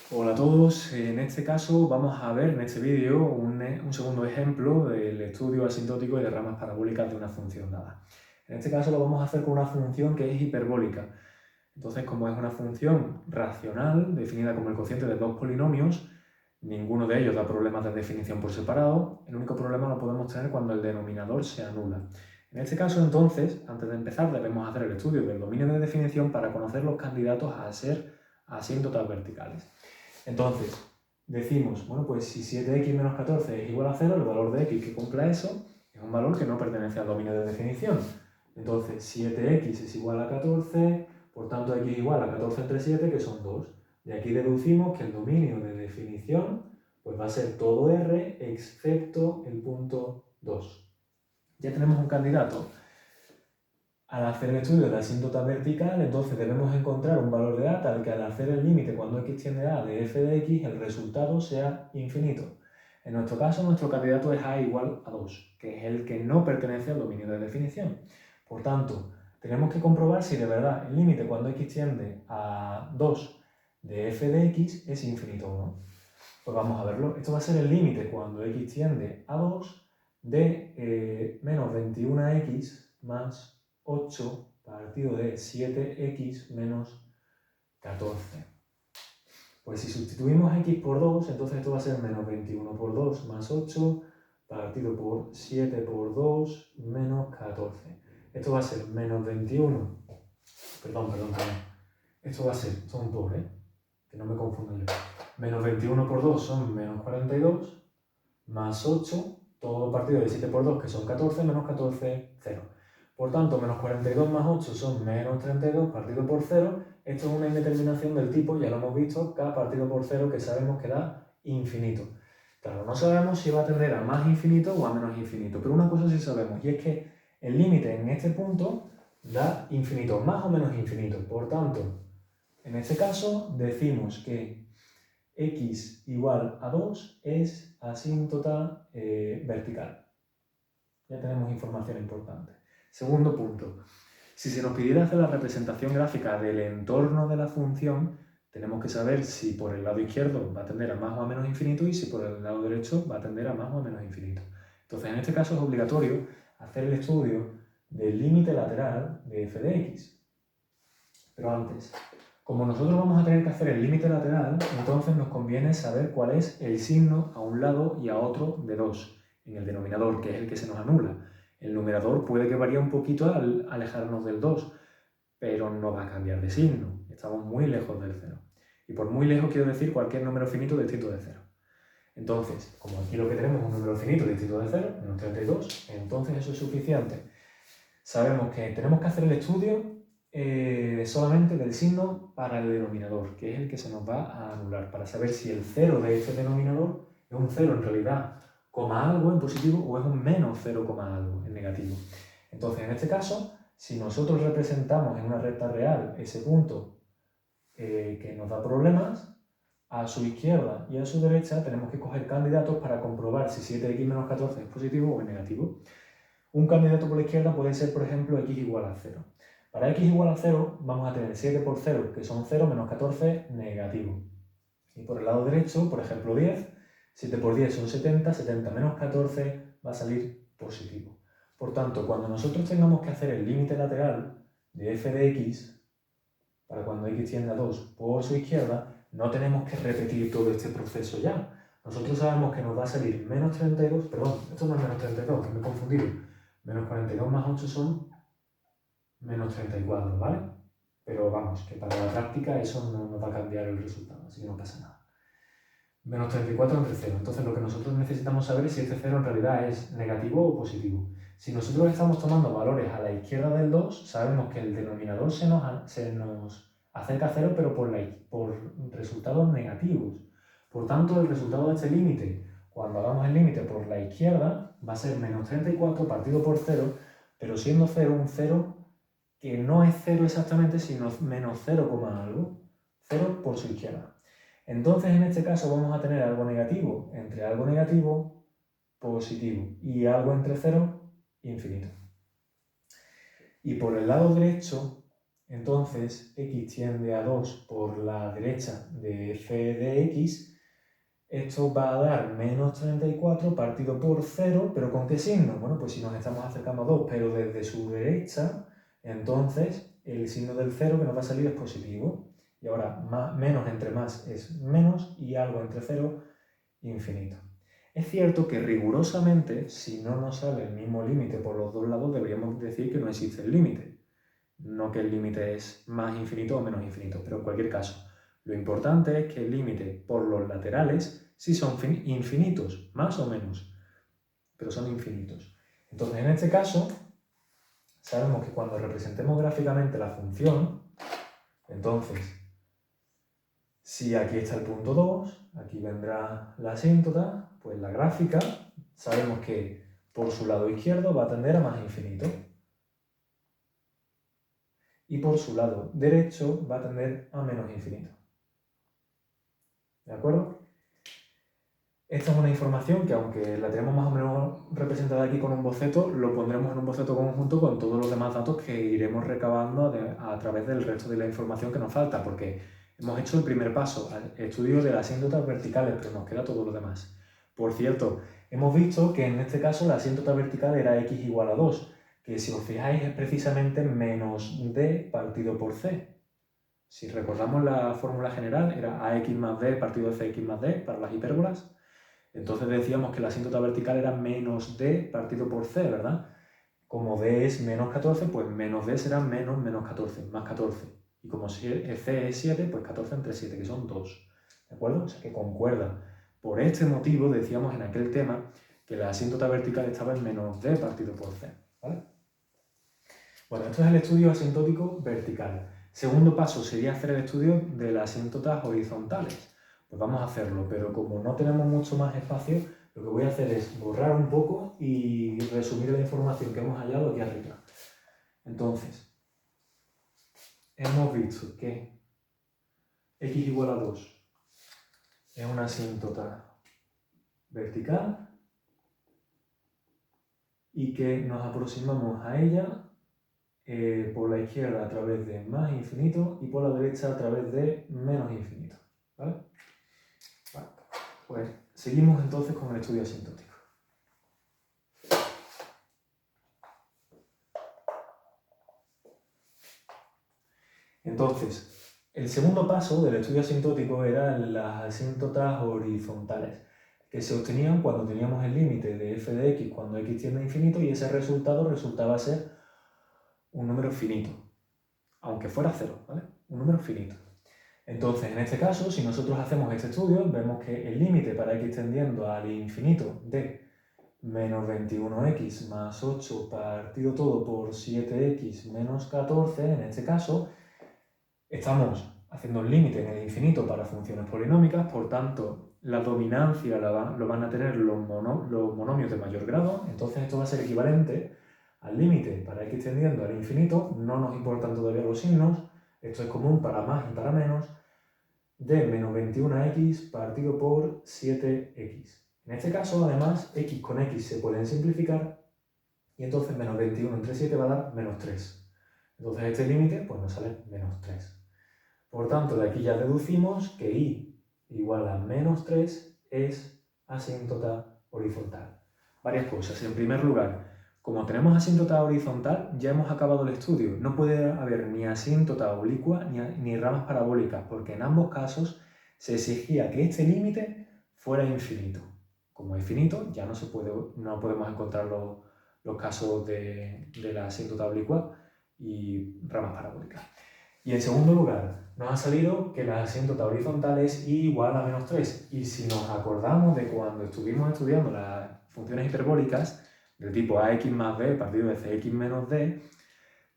Hola a todos, en este caso vamos a ver en este vídeo un segundo ejemplo del estudio asintótico y de ramas parabólicas de una función dada. En este caso lo vamos a hacer con una función que es hiperbólica. Entonces, como es una función racional, definida como el cociente de dos polinomios, ninguno de ellos da problemas de definición por separado. El único problema lo podemos tener cuando el denominador se anula. En este caso, entonces, antes de empezar, debemos hacer el estudio del dominio de definición para conocer los candidatos a ser asíntotas verticales. Entonces, decimos, bueno, pues si 7x menos 14 es igual a 0, el valor de x que cumpla eso es un valor que no pertenece al dominio de definición. Entonces, 7x es igual a 14, por tanto x es igual a 14 entre 7, que son 2. De aquí deducimos que el dominio de definición pues va a ser todo R excepto el punto 2. Ya tenemos un candidato. Al hacer el estudio de la asíntota vertical, entonces debemos encontrar un valor de a tal que al hacer el límite cuando x tiende a de f de x, el resultado sea infinito. En nuestro caso, nuestro candidato es a igual a 2, que es el que no pertenece al dominio de definición. Por tanto, tenemos que comprobar si de verdad el límite cuando x tiende a 2 de f de x es infinito o no. Pues vamos a verlo. Esto va a ser el límite cuando x tiende a 2 de menos 21x más 8 partido de 7x menos 14. Pues si sustituimos x por 2, entonces esto va a ser menos 21 por 2 más 8 partido por 7 por 2 menos 14. Esto va a ser menos 21. Perdón. Esto va a ser, esto es un por, que no me confunda yo. Menos 21 por 2 son menos 42, más 8, todo partido de 7 por 2, que son 14, menos 14, 0. Por tanto, menos 42 más 8 son menos 32 partido por 0. Esto es una indeterminación del tipo, ya lo hemos visto, k partido por 0, que sabemos que da infinito. Claro, no sabemos si va a tender a más infinito o a menos infinito, pero una cosa sí sabemos, y es que el límite en este punto da infinito, más o menos infinito. Por tanto, en este caso decimos que x igual a 2 es asíntota vertical. Ya tenemos información importante. Segundo punto. Si se nos pidiera hacer la representación gráfica del entorno de la función, tenemos que saber si por el lado izquierdo va a tender a más o a menos infinito y si por el lado derecho va a tender a más o a menos infinito. Entonces, en este caso es obligatorio hacer el estudio del límite lateral de f de x. Pero antes, como nosotros vamos a tener que hacer el límite lateral, entonces nos conviene saber cuál es el signo a un lado y a otro de 2 en el denominador, que es el que se nos anula. El numerador puede que varíe un poquito al alejarnos del 2, pero no va a cambiar de signo. Estamos muy lejos del 0. Y por muy lejos quiero decir cualquier número finito distinto de 0. Entonces, como aquí lo que tenemos es un número finito distinto de 0, menos 32, entonces eso es suficiente. Sabemos que tenemos que hacer el estudio solamente del signo para el denominador, que es el que se nos va a anular, para saber si el 0 de este denominador es un 0 en realidad, coma algo en positivo o es un menos 0, algo en negativo. Entonces, en este caso, si nosotros representamos en una recta real ese punto que nos da problemas, a su izquierda y a su derecha tenemos que coger candidatos para comprobar si 7x menos 14 es positivo o es negativo. Un candidato por la izquierda puede ser, por ejemplo, x igual a 0. Para x igual a 0 vamos a tener 7 por 0, que son 0, menos 14, negativo. Y por el lado derecho, por ejemplo, 10. 7 por 10 son 70, 70 menos 14 va a salir positivo. Por tanto, cuando nosotros tengamos que hacer el límite lateral de f de x, para cuando x tiende a 2 por su izquierda, no tenemos que repetir todo este proceso ya. Nosotros sabemos que nos va a salir menos 32, perdón, esto no es menos 32, que me he confundido. Menos 42 más 8 son menos 34, ¿vale? Pero vamos, que para la práctica eso no nos va a cambiar el resultado, así que no pasa nada. Menos 34 entre 0. Entonces lo que nosotros necesitamos saber es si este 0 en realidad es negativo o positivo. Si nosotros estamos tomando valores a la izquierda del 2, sabemos que el denominador se nos acerca a 0, pero por resultados negativos. Por tanto, el resultado de este límite, cuando hagamos el límite por la izquierda, va a ser menos 34 partido por 0, pero siendo 0 un 0 que no es 0 exactamente, sino menos 0, algo. 0 por su izquierda. Entonces, en este caso vamos a tener algo negativo entre algo negativo, positivo, y algo entre 0, infinito. Y por el lado derecho entonces x tiende a 2 por la derecha de f de x, esto va a dar menos 34 partido por 0, ¿pero con qué signo? Bueno, pues si nos estamos acercando a 2, pero desde su derecha, entonces el signo del 0 que nos va a salir es positivo. Y ahora, menos entre más es menos y algo entre 0, infinito. Es cierto que rigurosamente, si no nos sale el mismo límite por los dos lados, deberíamos decir que no existe el límite. No que el límite es más infinito o menos infinito, pero en cualquier caso, lo importante es que el límite por los laterales sí son infinitos, más o menos, pero son infinitos. Entonces, en este caso, sabemos que cuando representemos gráficamente la función, entonces, si aquí está el punto 2, aquí vendrá la asíntota, pues la gráfica, sabemos que por su lado izquierdo va a tender a más infinito. Y por su lado derecho va a tender a menos infinito. ¿De acuerdo? Esta es una información que, aunque la tenemos más o menos representada aquí con un boceto, lo pondremos en un boceto conjunto con todos los demás datos que iremos recabando a través del resto de la información que nos falta, porque hemos hecho el primer paso, estudio de las asíntotas verticales, pero nos queda todo lo demás. Por cierto, hemos visto que en este caso la asíntota vertical era x igual a 2, que si os fijáis es precisamente menos d partido por c. Si recordamos la fórmula general, era ax más b partido de cx más d para las hipérbolas. Entonces decíamos que la asíntota vertical era menos d partido por c, ¿verdad? Como d es menos 14, pues menos d será menos 14, más 14. Y como c es 7, pues 14 entre 7, que son 2. ¿De acuerdo? O sea que concuerda. Por este motivo decíamos en aquel tema que la asíntota vertical estaba en menos d partido por c, ¿vale? Bueno, esto es el estudio asintótico vertical. Segundo paso sería hacer el estudio de las asíntotas horizontales. Pues vamos a hacerlo, pero como no tenemos mucho más espacio, lo que voy a hacer es borrar un poco y resumir la información que hemos hallado aquí arriba. Entonces, hemos visto que x igual a 2 es una asíntota vertical y que nos aproximamos a ella por la izquierda a través de más infinito y por la derecha a través de menos infinito. ¿Vale? Vale. Pues seguimos entonces con el estudio asintótico. Entonces, el segundo paso del estudio asintótico eran las asíntotas horizontales, que se obtenían cuando teníamos el límite de f de x cuando x tiende a infinito y ese resultado resultaba ser un número finito, aunque fuera cero, ¿vale? Un número finito. Entonces, en este caso, si nosotros hacemos este estudio, vemos que el límite para x tendiendo al infinito de menos 21x más 8 partido todo por 7x menos 14, en este caso, estamos haciendo un límite en el infinito para funciones polinómicas, por tanto, la dominancia lo van a tener los monomios de mayor grado, entonces esto va a ser equivalente al límite para x tendiendo al infinito, no nos importan todavía los signos, esto es común para más y para menos, de menos 21x partido por 7x. En este caso, además, x con x se pueden simplificar y entonces menos 21 entre 7 va a dar menos 3. Entonces este límite pues nos sale menos 3. Por tanto, de aquí ya deducimos que y igual a menos 3 es asíntota horizontal. Varias cosas. En primer lugar, como tenemos asíntota horizontal, ya hemos acabado el estudio. No puede haber ni asíntota oblicua ni ramas parabólicas, porque en ambos casos se exigía que este límite fuera infinito. Como es finito, ya no podemos encontrar los casos de la asíntota oblicua y ramas parabólicas. Y en segundo lugar, nos ha salido que la asíntota horizontal es y igual a menos 3. Y si nos acordamos de cuando estuvimos estudiando las funciones hiperbólicas, del tipo ax más b partido de cx menos d,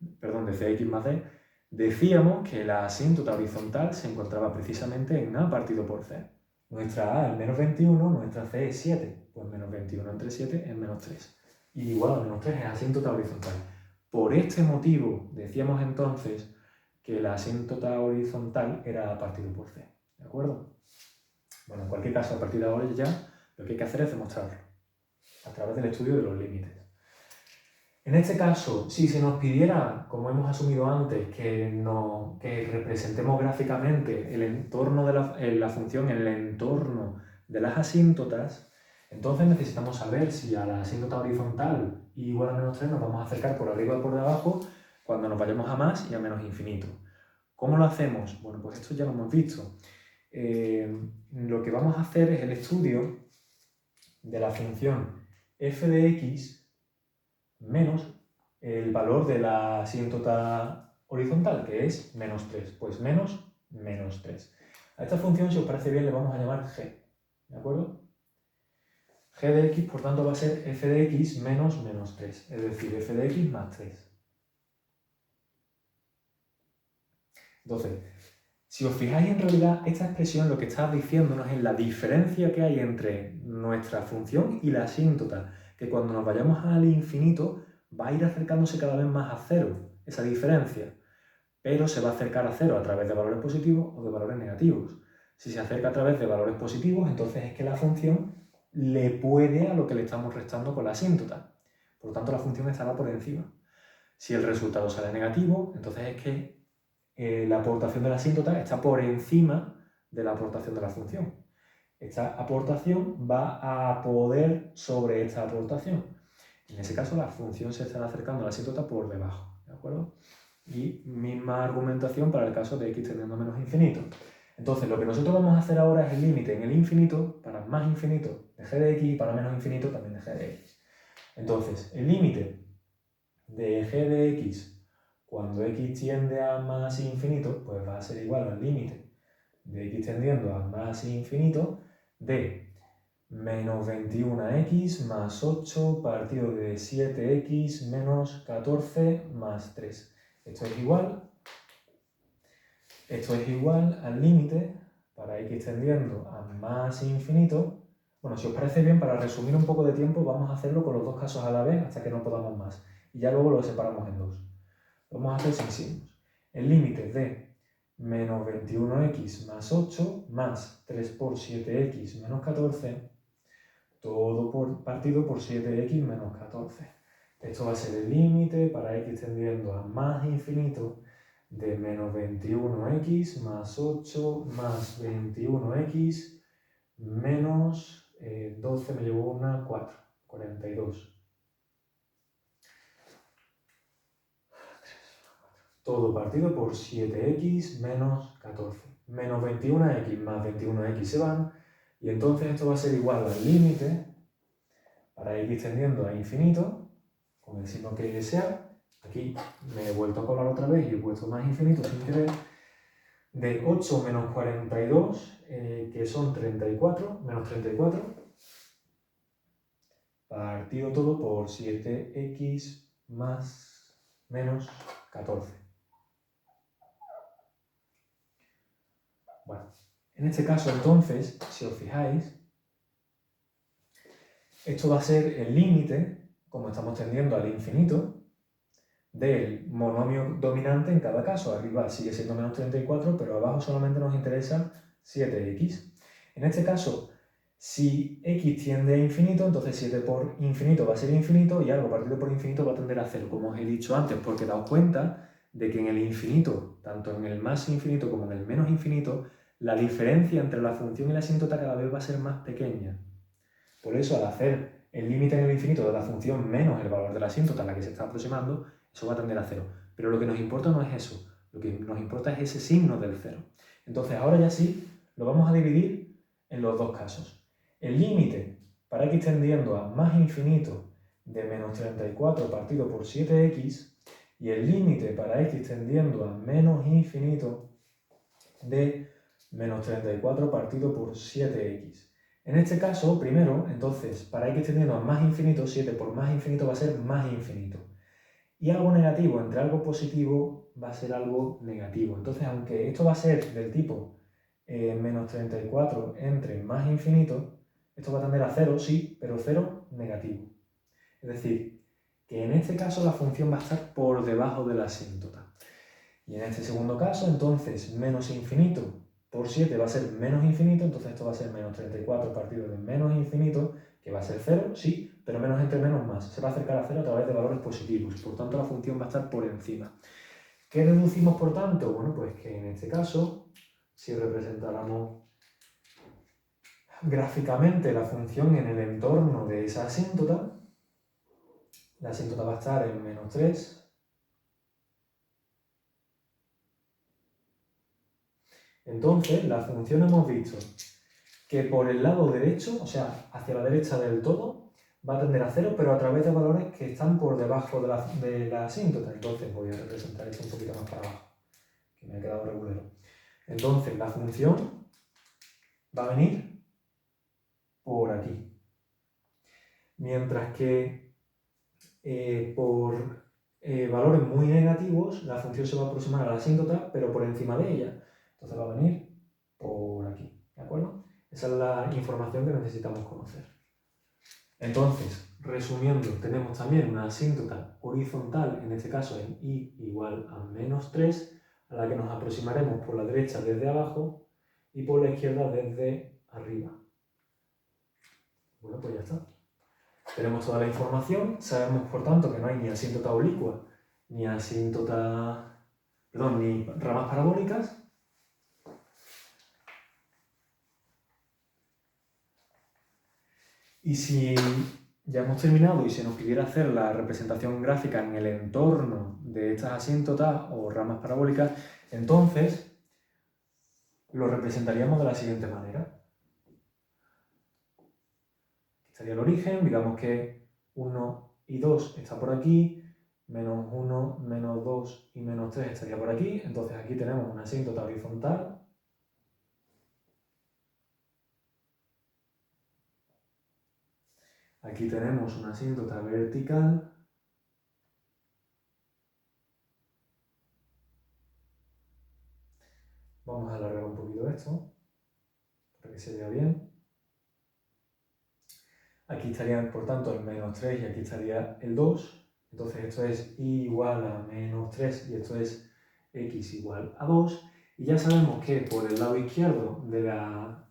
de cx más d, decíamos que la asíntota horizontal se encontraba precisamente en a partido por c. Nuestra a es menos 21, nuestra c es 7. Pues menos 21 entre 7 es menos 3. Y igual a menos 3 es asíntota horizontal. Por este motivo, decíamos entonces que la asíntota horizontal era a partido por c. ¿De acuerdo? Bueno, en cualquier caso, a partir de ahora ya lo que hay que hacer es demostrarlo a través del estudio de los límites. En este caso, si se nos pidiera, como hemos asumido antes, que representemos gráficamente el entorno de la función en el entorno de las asíntotas, entonces necesitamos saber si a la asíntota horizontal igual a menos 3 nos vamos a acercar por arriba o por debajo cuando nos vayamos a más y a menos infinito. ¿Cómo lo hacemos? Bueno, pues esto ya lo hemos visto. Lo que vamos a hacer es el estudio de la función f de x menos el valor de la asíntota horizontal, que es menos 3. Pues menos 3. A esta función, si os parece bien, le vamos a llamar g. ¿De acuerdo? G de x, por tanto, va a ser f de x menos menos 3. Es decir, f de x más 3. Entonces, si os fijáis, en realidad, esta expresión lo que está diciéndonos es la diferencia que hay entre nuestra función y la asíntota, que cuando nos vayamos al infinito va a ir acercándose cada vez más a cero, esa diferencia, pero se va a acercar a cero a través de valores positivos o de valores negativos. Si se acerca a través de valores positivos, entonces es que la función le puede a lo que le estamos restando con la asíntota. Por lo tanto, la función estará por encima. Si el resultado sale negativo, entonces es que la aportación de la asíntota está por encima de la aportación de la función. Esta aportación va a poder sobre esta aportación. En ese caso, la función se estará acercando a la asíntota por debajo, ¿de acuerdo? Y misma argumentación para el caso de x tendiendo a menos infinito. Entonces, lo que nosotros vamos a hacer ahora es el límite en el infinito, para más infinito de g de x y para menos infinito también de g de x. Entonces, el límite de g de x cuando x tiende a más infinito, pues va a ser igual al límite de x tendiendo a más infinito de menos 21x más 8 partido de 7x menos 14 más 3. Esto es igual al límite para x tendiendo a más infinito. Bueno, si os parece bien, para resumir un poco de tiempo, vamos a hacerlo con los dos casos a la vez hasta que no podamos más. Y ya luego lo separamos en dos. Lo vamos a hacer sin signos. El límite de menos 21x más 8 más 3 por 7x menos 14, todo partido por 7x menos 14. Esto va a ser el límite para x tendiendo a más infinito de menos 21x más 8 más 21x menos 12, me llevo una 4, 42. Todo partido por 7x menos 14. Menos 21x más 21x se van, y entonces esto va a ser igual al límite para x tendiendo a infinito, con el signo que sea. Aquí me he vuelto a colar otra vez y he puesto más infinito sin querer, de 8 menos 42, que son 34, menos 34, partido todo por 7x más menos 14. Bueno, en este caso entonces, si os fijáis, esto va a ser el límite, como estamos tendiendo al infinito, del monomio dominante en cada caso. Arriba sigue siendo menos 34, pero abajo solamente nos interesa 7x. En este caso, si x tiende a infinito, entonces 7 por infinito va a ser infinito y algo partido por infinito va a tender a 0, como os he dicho antes, porque daos cuenta de que en el infinito, tanto en el más infinito como en el menos infinito, la diferencia entre la función y la asíntota cada vez va a ser más pequeña. Por eso, al hacer el límite en el infinito de la función menos el valor de la asíntota a la que se está aproximando, eso va a tender a 0. Pero lo que nos importa no es eso, lo que nos importa es ese signo del 0. Entonces, ahora ya sí, lo vamos a dividir en los dos casos. El límite para x tendiendo a más infinito de menos 34 partido por 7x, y el límite para x tendiendo a menos infinito de menos 34 partido por 7x. En este caso, primero, entonces, para x tendiendo a más infinito, 7 por más infinito va a ser más infinito. Y algo negativo entre algo positivo va a ser algo negativo. Entonces, aunque esto va a ser del tipo menos 34 entre más infinito, esto va a tender a 0, sí, pero 0 negativo. Es decir, que en este caso la función va a estar por debajo de la asíntota. Y en este segundo caso, entonces, menos infinito por 7 va a ser menos infinito, entonces esto va a ser menos 34 partido de menos infinito, que va a ser 0, sí, pero menos entre menos más. Se va a acercar a cero a través de valores positivos, por tanto la función va a estar por encima. ¿Qué deducimos por tanto? Bueno, pues que en este caso, si representáramos gráficamente la función en el entorno de esa asíntota, la asíntota va a estar en menos 3. Entonces, la función hemos visto que por el lado derecho, o sea, hacia la derecha del todo, va a tender a 0, pero a través de valores que están por debajo de la asíntota. Entonces, voy a representar esto un poquito más para abajo, que me ha quedado regulero. Entonces, la función va a venir por aquí. Mientras que por valores muy negativos, la función se va a aproximar a la asíntota, pero por encima de ella. Entonces va a venir por aquí, ¿de acuerdo? Esa es la información que necesitamos conocer. Entonces, resumiendo, tenemos también una asíntota horizontal, en este caso en i igual a menos 3, a la que nos aproximaremos por la derecha desde abajo y por la izquierda desde arriba. Bueno, pues ya está. Tenemos toda la información, sabemos por tanto que no hay ni asíntota oblicua, ni ni ramas parabólicas. Y si ya hemos terminado y se nos pidiera hacer la representación gráfica en el entorno de estas asíntotas o ramas parabólicas, entonces lo representaríamos de la siguiente manera. Aquí estaría el origen, digamos que 1 y 2 está por aquí, menos 1, menos 2 y menos 3 estaría por aquí, entonces aquí tenemos una asíntota horizontal. Aquí tenemos una asíntota vertical. Vamos a alargar un poquito esto, para que se vea bien. Aquí estaría, por tanto, el menos 3 y aquí estaría el 2. Entonces esto es i igual a menos 3 y esto es x igual a 2. Y ya sabemos que por el lado izquierdo de la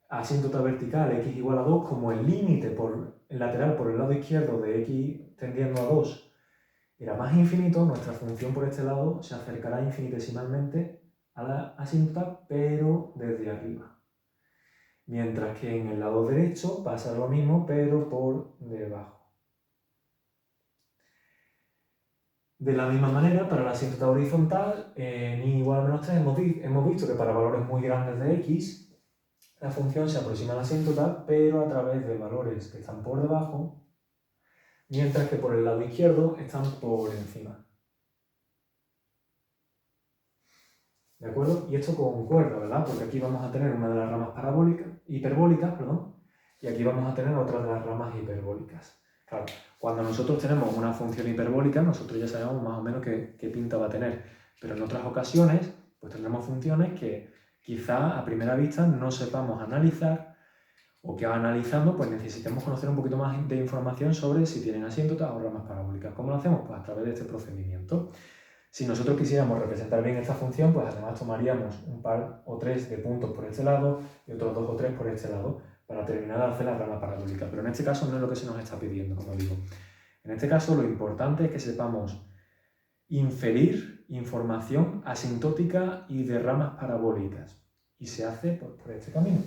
asíntota vertical x igual a 2, como el límite lateral por el lado izquierdo de x tendiendo a 2 era más infinito, nuestra función por este lado se acercará infinitesimalmente a la asíntota, pero desde arriba. Mientras que en el lado derecho pasa lo mismo, pero por debajo. De la misma manera, para la asíntota horizontal, en i igual a menos 3, hemos visto que para valores muy grandes de x, la función se aproxima a la asíntota, pero a través de valores que están por debajo, mientras que por el lado izquierdo están por encima. ¿De acuerdo? Y esto concuerda, ¿verdad? Porque aquí vamos a tener una de las ramas hiperbólicas, y aquí vamos a tener otra de las ramas hiperbólicas. Claro, cuando nosotros tenemos una función hiperbólica, nosotros ya sabemos más o menos qué pinta va a tener, pero en otras ocasiones, pues tendremos funciones que quizá a primera vista no sepamos analizar, o que analizando, pues necesitemos conocer un poquito más de información sobre si tienen asíntotas o ramas parabólicas. ¿Cómo lo hacemos? Pues a través de este procedimiento. Si nosotros quisiéramos representar bien esta función, pues además tomaríamos un par o tres de puntos por este lado y otros 2 o 3 por este lado para terminar de hacer la rama parabólica. Pero en este caso no es lo que se nos está pidiendo, como digo. En este caso lo importante es que sepamos inferir información asintótica y de ramas parabólicas. Y se hace por este camino.